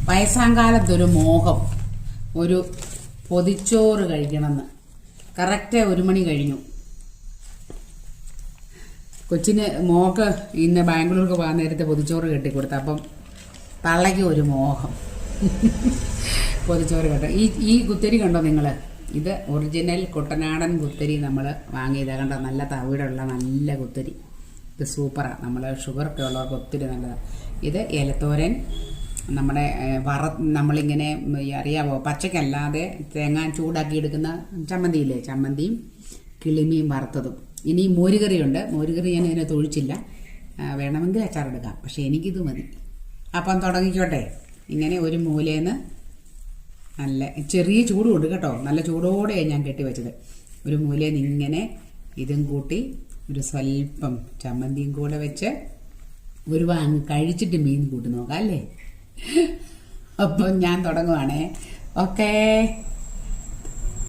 വയസ്സാങ്കാലത്തൊരു മോഹം, ഒരു പൊതിച്ചോറ് കഴിക്കണമെന്ന്. കറക്റ്റ് 1 മണി കഴിഞ്ഞു. കൊച്ചിന് മോക്ക് ഇന്ന് ബാംഗ്ലൂർക്ക് പോകാൻ നേരത്തെ പൊതിച്ചോറ് കെട്ടിക്കൊടുത്ത. അപ്പം തള്ളയ്ക്ക് ഒരു മോഹം പൊതിച്ചോറ് കേട്ടോ. ഈ കുത്തരി കണ്ടോ നിങ്ങൾ? ഇത് ഒറിജിനൽ കുട്ടനാടൻ കുത്തരി നമ്മൾ വാങ്ങിയതാണ് കണ്ടോ. നല്ല തവിടുള്ള നല്ല കുത്തരി. ഇത് സൂപ്പറാണ്. നമ്മൾ ഷുഗറൊക്കെ ഉള്ളവർക്ക് ഒത്തിരി നല്ലതാണ്. ഇത് ഇലത്തോരൻ, നമ്മുടെ നമ്മളിങ്ങനെ അറിയാമോ, പച്ചക്കല്ലാതെ തേങ്ങ ചൂടാക്കി എടുക്കുന്ന ചമ്മന്തിയില്ലേ, ചമ്മന്തിയും കിളിമീൻ വറുത്തതും. ഇനി മോരുകറിയുണ്ട്. മോരുകറി ഞാൻ ഇതിനെ തൊഴിച്ചില്ല, വേണമെങ്കിൽ അച്ചാറെടുക്കാം. പക്ഷെ എനിക്കിത് മതി. അപ്പം തുടങ്ങിക്കോട്ടെ. ഇങ്ങനെ ഒരു മൂലേന്ന് നല്ല ചെറിയ ചൂടുണ്ട് കേട്ടോ. നല്ല ചൂടോടെയാണ് ഞാൻ കെട്ടിവെച്ചത്. ഒരു മൂലേന്ന് ഇങ്ങനെ ഇതും കൂട്ടി ഒരു സ്വല്പം ചമ്മന്തിയും കൂടെ വെച്ച് ഒരു വാങ്ങ് കഴിച്ചിട്ട് മീൻ കൂട്ടി നോക്കാം അല്ലേ. അപ്പം ഞാൻ തുടങ്ങുവാണേ. ഓക്കേ.